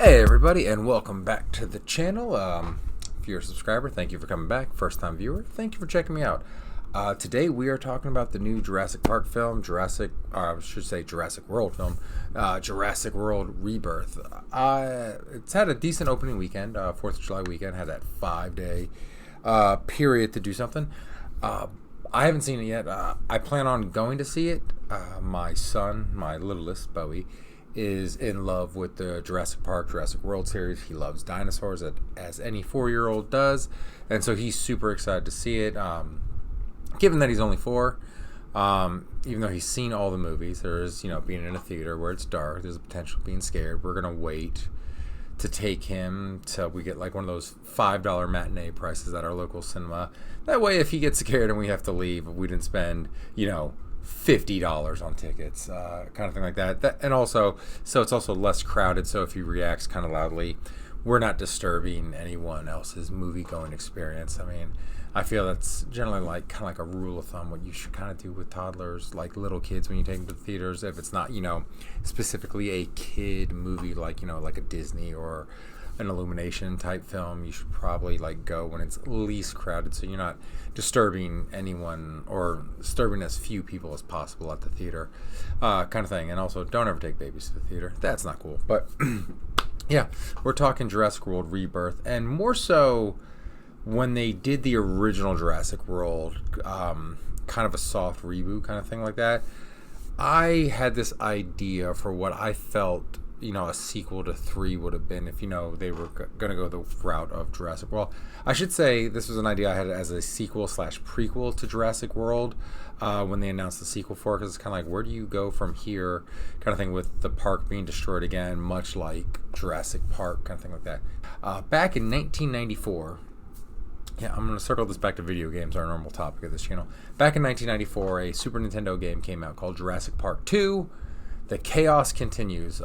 Hey everybody, and welcome back to the channel. If you're a subscriber, thank you for coming back. First time viewer, thank you for checking me out. Today we are talking about the new Jurassic Park film, Jurassic World film, Jurassic World Rebirth. It's had a decent opening weekend, 4th of July weekend, had that 5-day period to do something. I haven't seen it yet. I plan on going to see it. My son, my littlest, Bowie, is in love with the Jurassic World series. He loves dinosaurs as any 4-year-old does, and so he's super excited to see it. Given that he's only 4, even though he's seen all the movies, there's, being in a theater where it's dark, there's a potential of being scared. We're gonna wait to take him till we get like one of those $5 matinee prices at our local cinema. That way, if he gets scared and we have to leave, we didn't spend, $50 on tickets, kind of thing like that. And also, so it's also less crowded, so if he reacts kind of loudly, we're not disturbing anyone else's movie-going experience. I mean, I feel that's generally kind of like a rule of thumb, what you should kind of do with toddlers, like little kids, when you take them to the theaters. If it's not, specifically a kid movie, like a Disney or an Illumination type film, you should probably go when it's least crowded, so you're not disturbing anyone or disturbing as few people as possible at the theater, kind of thing. And also, don't ever take babies to the theater. That's not cool. But yeah, we're talking Jurassic World Rebirth, and more so when they did the original Jurassic World, kind of a soft reboot kind of thing like that. I had this idea for what I felt a sequel to 3 would have been if, they were going to go the route of Jurassic World. I should say this was an idea I had as a sequel/prequel to Jurassic World when they announced the sequel for it, because it's kind of like, where do you go from here kind of thing, with the park being destroyed again, much like Jurassic Park kind of thing like that. Back in 1994, yeah, I'm going to circle this back to video games, our normal topic of this channel. Back in 1994, a Super Nintendo game came out called Jurassic Park 2. The chaos continues.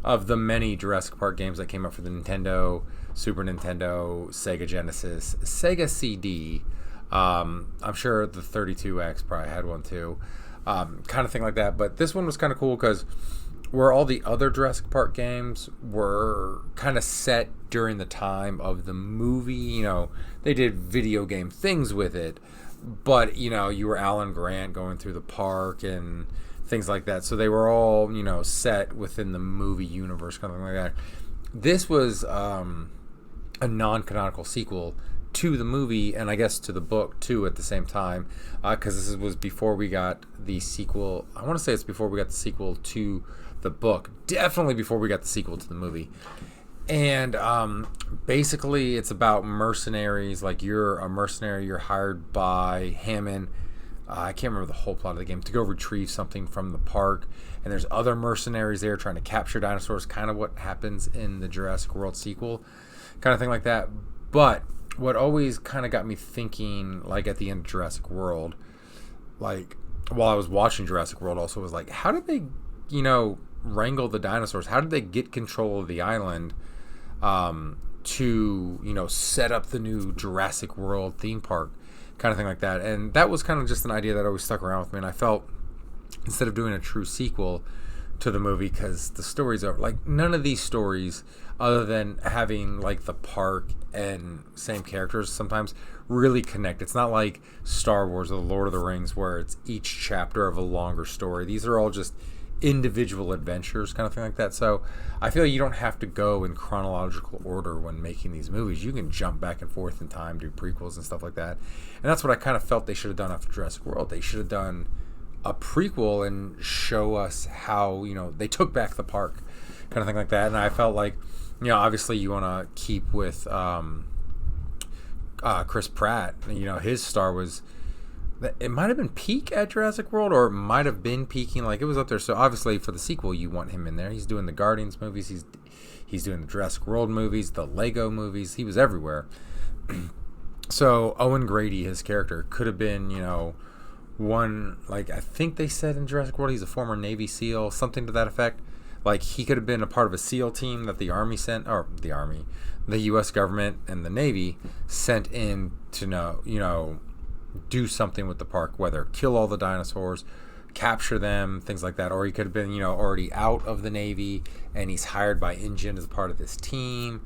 Of the many Jurassic Park games that came out for the Nintendo, Super Nintendo, Sega Genesis, Sega CD, I'm sure the 32X probably had one too, kind of thing like that. But this one was kind of cool because where all the other Jurassic Park games were kind of set during the time of the movie, they did video game things with it, but, you were Alan Grant going through the park and things like that. So they were all, set within the movie universe, kind of like that. This was a non-canonical sequel to the movie, and I guess to the book too at the same time, because this was before we got the sequel. I want to say it's before we got the sequel to the book. Definitely before we got the sequel to the movie. And basically it's about mercenaries. Like, you're a mercenary, you're hired by Hammond, I can't remember the whole plot of the game, to go retrieve something from the park, and there's other mercenaries there trying to capture dinosaurs, kind of what happens in the Jurassic World sequel, kind of thing like that. But what always kind of got me thinking, like, at the end of Jurassic World, like, while I was watching Jurassic World also, was like, how did they, wrangle the dinosaurs? How did they get control of the island to, set up the new Jurassic World theme park, kind of thing like that? And that was kind of just an idea that always stuck around with me. And I felt, instead of doing a true sequel to the movie, because the stories are like, none of these stories, other than having like the park and same characters, sometimes really connect. It's not like Star Wars or the Lord of the Rings, where it's each chapter of a longer story. These are all just individual adventures, kind of thing like that. So I feel like you don't have to go in chronological order when making these movies. You can jump back and forth in time, do prequels and stuff like that. And that's what I kind of felt they should have done after Jurassic World. They should have done a prequel and show us how, they took back the park, kind of thing like that. And I felt like, obviously you want to keep with Chris Pratt. His star was, it might have been peak at Jurassic World, or it might have been peaking, like it was up there. So obviously for the sequel, you want him in there. He's doing the Guardians movies, he's doing the Jurassic World movies, the Lego movies. He was everywhere. So Owen Grady, his character, could have been, one, like, I think they said in Jurassic World he's a former Navy SEAL, something to that effect. Like, he could have been a part of a SEAL team that the Army sent, or the U.S. government and the Navy sent in to do something with the park, whether kill all the dinosaurs, capture them, things like that. Or he could have been, already out of the Navy and he's hired by InGen as a part of this team,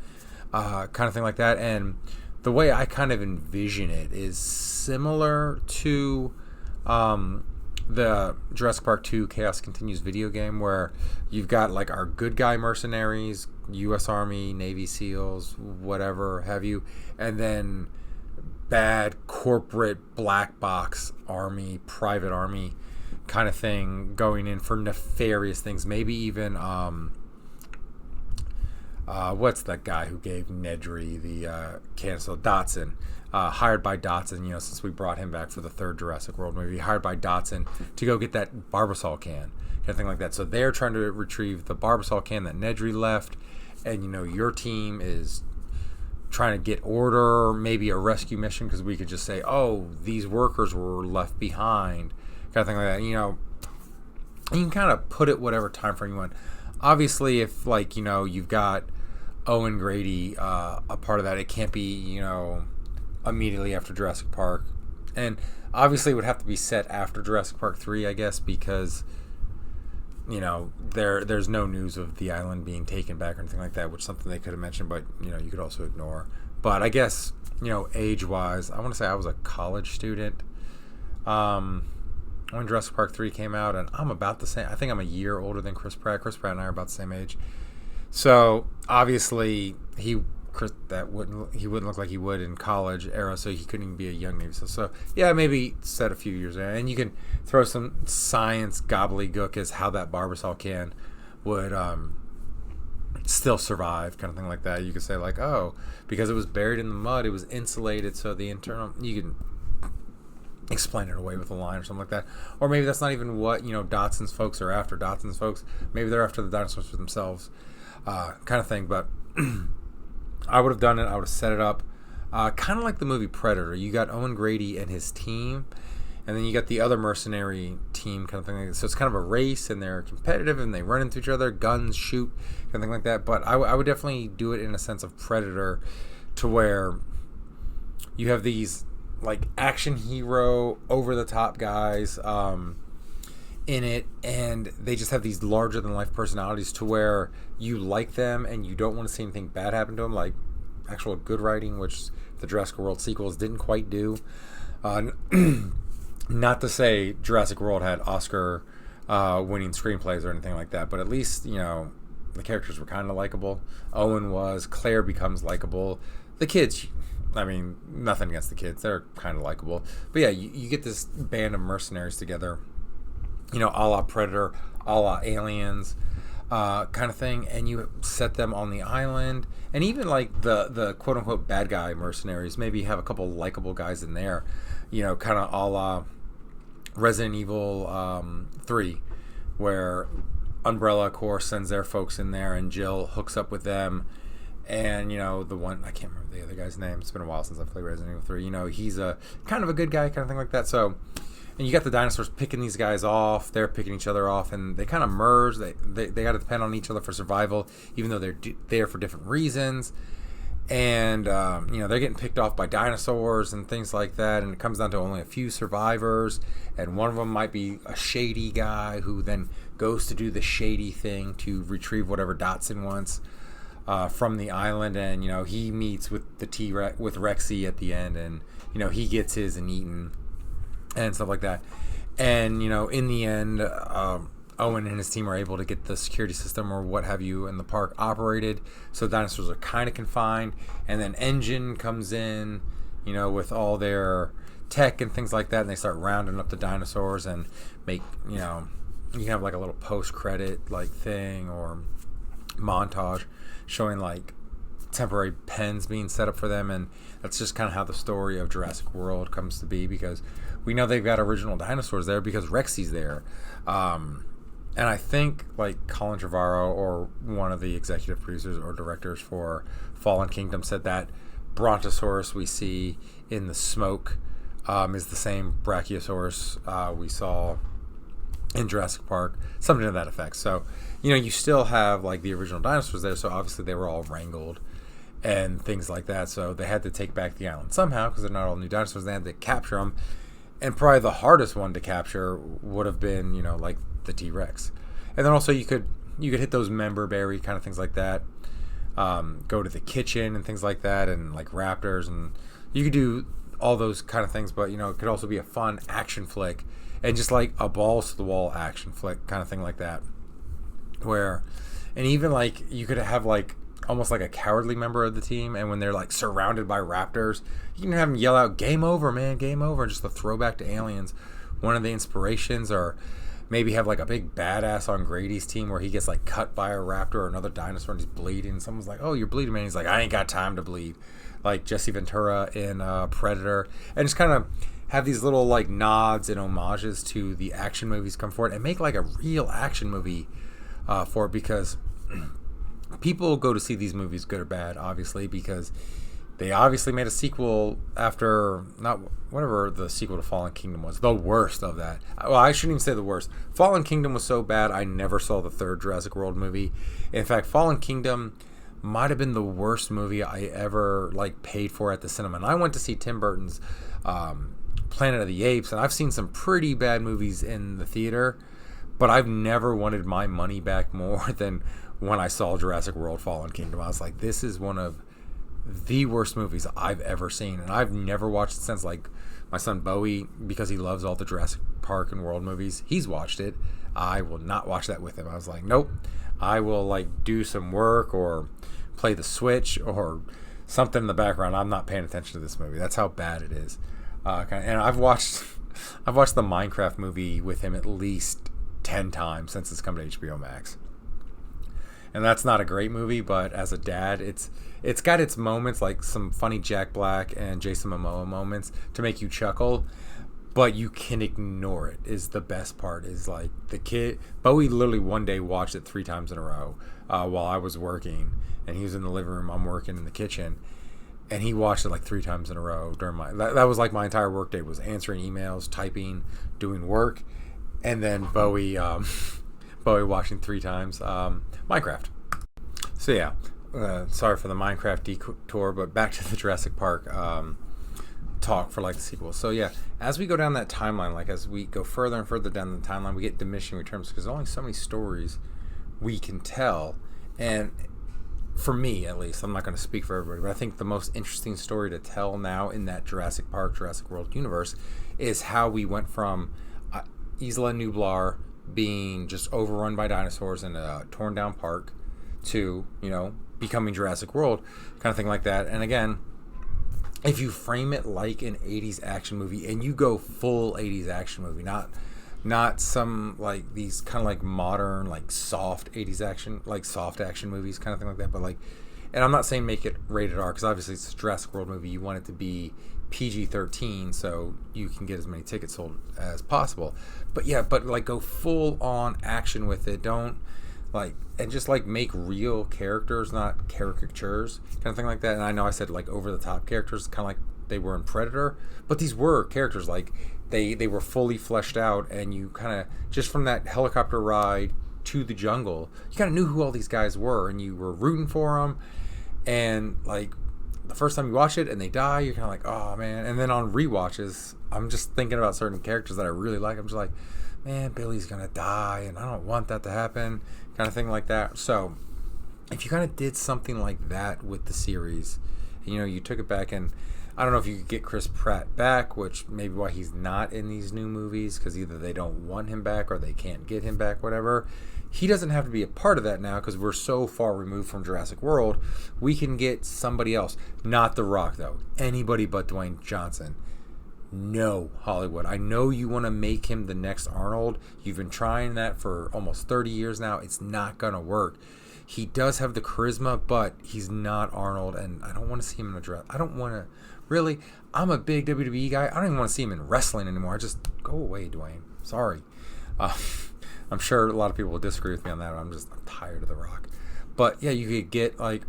kind of thing like that. And the way I kind of envision it is similar to the Jurassic Park 2 Chaos Continues video game, where you've got like our good guy mercenaries, U.S. Army, Navy SEALs, whatever have you, and then bad corporate black box army, private army kind of thing going in for nefarious things. Maybe even what's that guy who gave Nedry the cancel? Dotson. Hired by Dotson, since we brought him back for the third Jurassic World movie, hired by Dotson to go get that Barbasol can, kind of thing like that. So they're trying to retrieve the Barbasol can that Nedry left, and your team is trying to get order, maybe a rescue mission, because we could just say, oh, these workers were left behind, kind of thing like that. You can kind of put it whatever time frame you want. Obviously, if you've got Owen Grady a part of that, it can't be immediately after Jurassic Park, and obviously it would have to be set after Jurassic Park 3, I guess, because there's no news of the island being taken back or anything like that, which is something they could have mentioned, but you could also ignore. But I guess age wise, I want to say I was a college student when Jurassic Park 3 came out, and I'm about the same. I think I'm a year older than Chris Pratt. Chris Pratt and I are about the same age, so obviously he wouldn't look like he would in college era, so he couldn't even be a young Navy SEAL. So yeah, maybe set a few years there, and you can throw some science gobbledygook as how that Barbasol can would still survive, kind of thing like that. You could say like, oh, because it was buried in the mud, it was insulated, so the internal, you can explain it away with a line or something like that. Or maybe that's not even what Dotson's folks are after. Dotson's folks, maybe they're after the dinosaurs for themselves, kind of thing. But I would have done it. I would have set it up kind of like the movie Predator. You got Owen Grady and his team, and then you got the other mercenary team, kind of thing. So it's kind of a race, and they're competitive, and they run into each other, guns shoot, kind of thing like that. But I would definitely do it in a sense of Predator, to where you have these like action hero, over the top guys in it, and they just have these larger than life personalities, to where you like them and you don't want to see anything bad happen to them, like actual good writing, which the Jurassic World sequels didn't quite do. Not to say Jurassic World had Oscar winning screenplays or anything like that, but at least the characters were kind of likable. Owen was, Claire becomes likable. The kids, I mean, nothing against the kids, they're kind of likable. But yeah, you get this band of mercenaries together, a la Predator, a la Aliens, kind of thing, and you set them on the island. And even like the quote unquote bad guy mercenaries, maybe have a couple likable guys in there, kind of a la Resident Evil 3, where Umbrella, of course, sends their folks in there, and Jill hooks up with them. And the one, I can't remember the other guy's name, it's been a while since I've played Resident Evil 3. He's a kind of a good guy, kind of thing like that. So, and you got the dinosaurs picking these guys off, they're picking each other off, and they kind of merge. They got to depend on each other for survival, even though they're there for different reasons. And they're getting picked off by dinosaurs and things like that, and it comes down to only a few survivors, and one of them might be a shady guy who then goes to do the shady thing to retrieve whatever Dotson wants from the island. And he meets with the T-Rex, with Rexy at the end, and he gets his and eaten and stuff like that. And in the end, Owen and his team are able to get the security system or what have you in the park operated, so the dinosaurs are kind of confined. And then InGen comes in, with all their tech and things like that, and they start rounding up the dinosaurs and make, you can have like a little post-credit like thing or montage showing like temporary pens being set up for them. And that's just kind of how the story of Jurassic World comes to be, because we know they've got original dinosaurs there because Rexy's there. And I think like Colin Trevorrow, or one of the executive producers or directors for Fallen Kingdom, said that Brontosaurus we see in the smoke is the same Brachiosaurus we saw in Jurassic Park, something to that effect. So, you still have like the original dinosaurs there, so obviously they were all wrangled and things like that. So they had to take back the island somehow, because they're not all new dinosaurs. They had to capture them. And probably the hardest one to capture would have been, you know, like the T-Rex. And then also you could hit those member berry kind of things like that. Go to the kitchen and things like that, and like raptors, and you could do all those kind of things. But you know, it could also be a fun action flick, and just like a balls to the wall action flick kind of thing like that. Where, and even like you could have like almost like a cowardly member of the team, and when they're like surrounded by raptors, you can have them yell out, "Game over, man, game over!" Just a throwback to Aliens. One of the inspirations, or maybe have like a big badass on Grady's team where he gets like cut by a raptor or another dinosaur and he's bleeding. And someone's like, "Oh, you're bleeding, man." He's like, "I ain't got time to bleed." Like Jesse Ventura in Predator, and just kind of have these little like nods and homages to the action movies come forward and make like a real action movie for it, because people go to see these movies, good or bad, obviously, because they obviously made a sequel after, not whatever the sequel to Fallen Kingdom was, the worst of that. Well, I shouldn't even say the worst. Fallen Kingdom was so bad, I never saw the third Jurassic World movie. In fact, Fallen Kingdom might have been the worst movie I ever like paid for at the cinema. And I went to see Tim Burton's Planet of the Apes, and I've seen some pretty bad movies in the theater, but I've never wanted my money back more than when I saw Jurassic World Fallen Kingdom. I was like, this is one of the worst movies I've ever seen, and I've never watched it since. Like my son Bowie, because he loves all the Jurassic Park and World movies, he's watched it. I will not watch that with him. I was like, nope, I will like do some work or play the Switch or something in the background. I'm not paying attention to this movie. That's how bad it is. And I've watched the Minecraft movie with him at least 10 times since it's come to HBO Max. And that's not a great movie, but as a dad, it's got its moments, like some funny Jack Black and Jason Momoa moments to make you chuckle, but you can ignore it, is the best part. Is like the kid, Bowie literally one day watched it 3 times in a row while I was working, and he was in the living room, I'm working in the kitchen, and he watched it like 3 times in a row during that was like my entire work day, was answering emails, typing, doing work, and then Bowie watching 3 times Minecraft. So yeah, sorry for the Minecraft detour, but back to the Jurassic Park talk for like the sequel. So yeah, as we go down that timeline, like as we go further and further down the timeline, we get diminishing returns because there's only so many stories we can tell. And for me, at least, I'm not going to speak for everybody, but I think the most interesting story to tell now in that Jurassic Park, Jurassic World universe is how we went from Isla Nublar being just overrun by dinosaurs in a torn down park to, you know, becoming Jurassic World, kind of thing like that. And again, if you frame it like an 80s action movie and you go full 80s action movie, not some like these kind of like modern, like soft 80s action, like soft action movies kind of thing like that, but like, and I'm not saying make it rated R, because obviously it's a Jurassic World movie, you want it to be PG-13 so you can get as many tickets sold as possible. But yeah, but like go full on action with it. Don't like, and just like make real characters, not caricatures, kind of thing like that. And I know I said like over the top characters, kind of like they were in Predator, but these were characters, like they were fully fleshed out, and you kind of, just from that helicopter ride to the jungle, you kind of knew who all these guys were, and you were rooting for them. And like the first time you watch it and they die, you're kind of like, oh man. And then on rewatches, I'm just thinking about certain characters that I really like. I'm just like, man, Billy's gonna die, and I don't want that to happen, kind of thing like that. So if you kind of did something like that with the series, you know, you took it back, and I don't know if you could get Chris Pratt back, which maybe why he's not in these new movies, because either they don't want him back or they can't get him back, whatever. He doesn't have to be a part of that now because we're so far removed from Jurassic World. We can get somebody else. Not The Rock, though. Anybody but Dwayne Johnson. No, Hollywood. I know you want to make him the next Arnold. You've been trying that for almost 30 years now. It's not going to work. He does have the charisma, but he's not Arnold, and I don't want to see him in a dress. I don't want to... Really, I'm a big WWE guy. I don't even want to see him in wrestling anymore. Just go away, Dwayne. Sorry. I'm sure a lot of people will disagree with me on that. I'm tired of The Rock. But yeah, you could get like,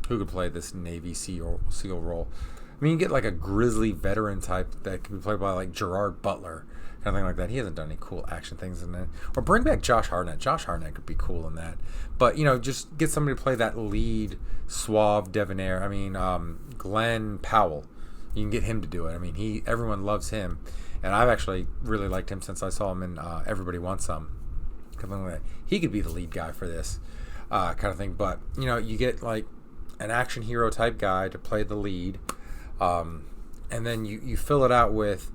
who could play this Navy SEAL role? I mean, you get like a grizzly veteran type that could be played by like Gerard Butler, kind of thing like that. He hasn't done any cool action things in that. Or bring back Josh Hartnett. Josh Hartnett could be cool in that. But, you know, just get somebody to play that lead suave debonair. I mean, Glenn Powell. You can get him to do it. I mean, everyone loves him, and I've actually really liked him since I saw him in Everybody Wants Some. He could be the lead guy for this kind of thing. But you get like an action hero type guy to play the lead, and then you fill it out with,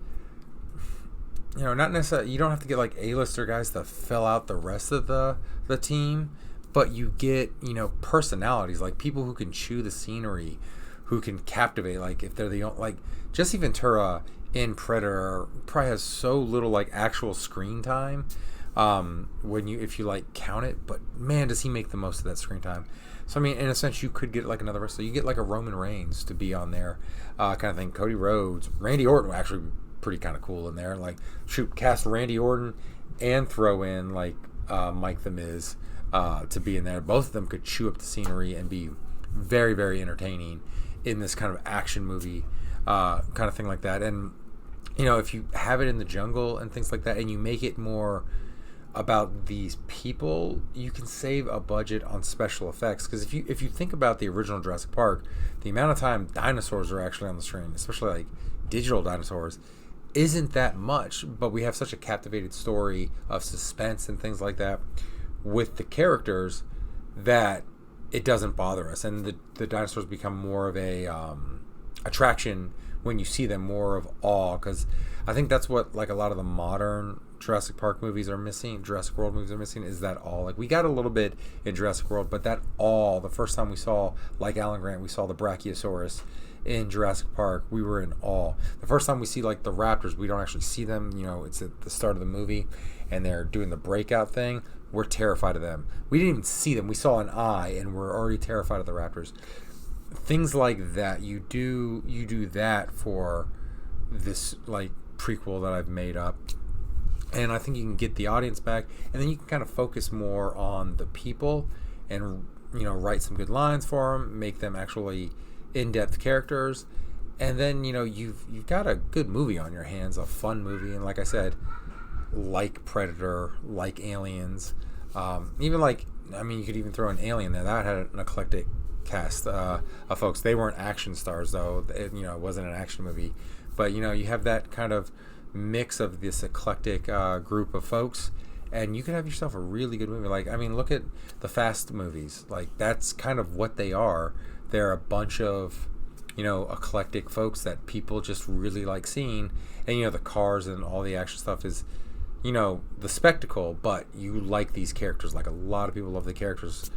not necessarily, you don't have to get like A-lister guys to fill out the rest of the team, but you get personalities, like people who can chew the scenery, who can captivate. Like if they're the like Jesse Ventura in Predator probably has so little like actual screen time if you like count it, but man, does he make the most of that screen time. So I mean, in a sense, you could get like another wrestler. You get like a Roman Reigns to be on there, kind of thing. Cody Rhodes, Randy Orton were actually pretty kind of cool in there. Like cast Randy Orton and throw in like Mike the Miz to be in there. Both of them could chew up the scenery and be very, very entertaining in this kind of action movie kind of thing like that. And if you have it in the jungle and things like that, and you make it more about these people, you can save a budget on special effects. Because if you think about the original Jurassic Park, the amount of time dinosaurs are actually on the screen, especially like digital dinosaurs, isn't that much. But we have such a captivated story of suspense and things like that with the characters that it doesn't bother us, and the dinosaurs become more of a attraction when you see them, more of awe. Because I think that's what like a lot of the modern Jurassic Park movies are missing, Jurassic World movies are missing, is that awe. Like we got a little bit in Jurassic World, but that awe, the first time we saw, like Alan Grant, we saw the Brachiosaurus in Jurassic Park, we were in awe. The first time we see like the raptors, we don't actually see them, it's at the start of the movie and they're doing the breakout thing, we're terrified of them. We didn't even see them, we saw an eye and we're already terrified of the raptors. Things like that, you do that for this like prequel that I've made up, and I think you can get the audience back, and then you can kind of focus more on the people and write some good lines for them, make them actually in-depth characters, and then you've got a good movie on your hands, a fun movie. And like I said, like Predator, like Aliens, even like, you could even throw an Alien there. That had an eclectic cast of folks. They weren't action stars though. It wasn't an action movie, but you have that kind of mix of this eclectic group of folks, and you can have yourself a really good movie. Like look at the Fast movies. Like that's kind of what they are. They're a bunch of eclectic folks that people just really like seeing, and the cars and all the action stuff is the spectacle, but you like these characters. Like a lot of people love the characters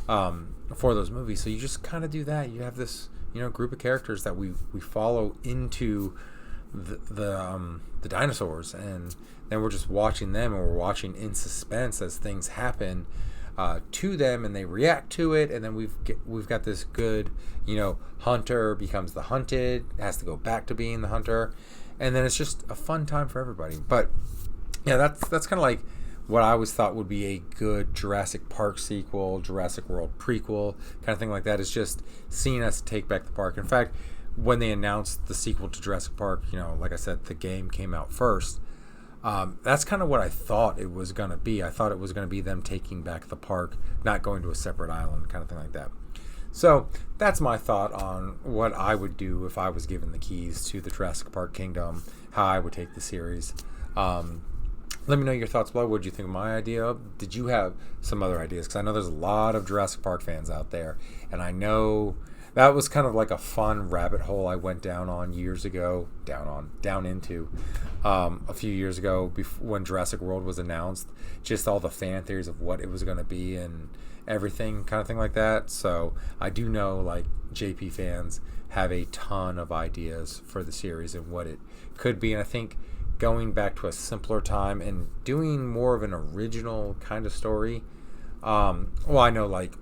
for those movies, so you just kind of do that. You have this group of characters that we follow into the dinosaurs, and then we're just watching them, and we're watching in suspense as things happen to them, and they react to it, and then we've got this good hunter becomes the hunted, has to go back to being the hunter, and then it's just a fun time for everybody. But yeah, that's kind of like what I always thought would be a good Jurassic Park sequel, Jurassic World prequel, kind of thing like that, is just seeing us take back the park. In fact, when they announced the sequel to Jurassic Park, like I said, the game came out first. That's kind of what I thought it was going to be. I thought it was going to be them taking back the park, not going to a separate island, kind of thing like that. So that's my thought on what I would do if I was given the keys to the Jurassic Park kingdom, how I would take the series. Let me know your thoughts below. What did you think of my idea? Did you have some other ideas? Because I know there's a lot of Jurassic Park fans out there, and I know that was kind of like a fun rabbit hole I went down on years ago, down into a few years ago when Jurassic World was announced. Just all the fan theories of what it was going to be and everything, kind of thing like that. So I do know like JP fans have a ton of ideas for the series and what it could be, and I think going back to a simpler time and doing more of an original kind of story. Well, I know like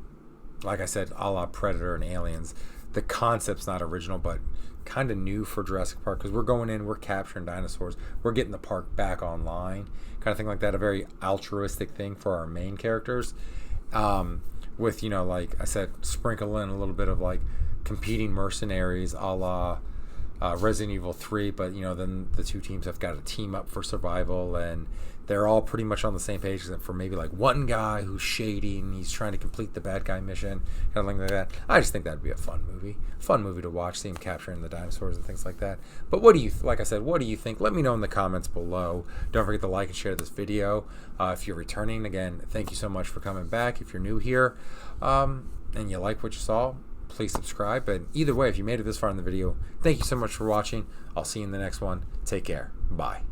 I said, a la Predator and Aliens, the concept's not original, but kind of new for Jurassic Park, because we're going in, we're capturing dinosaurs, we're getting the park back online, kind of thing like that. A very altruistic thing for our main characters, with like I said, sprinkle in a little bit of like competing mercenaries, a la Resident Evil 3, but then the two teams have got to team up for survival, and they're all pretty much on the same page, except for maybe like one guy who's shady and he's trying to complete the bad guy mission, kind of like that. I just think that'd be a fun movie to watch, see him capturing the dinosaurs and things like that. But what do you, like I said, what do you think? Let me know in the comments below. Don't forget to like and share this video. If you're returning, again, thank you so much for coming back. If you're new here and you like what you saw, please subscribe. But either way, if you made it this far in the video, thank you so much for watching. I'll see you in the next one. Take care. Bye.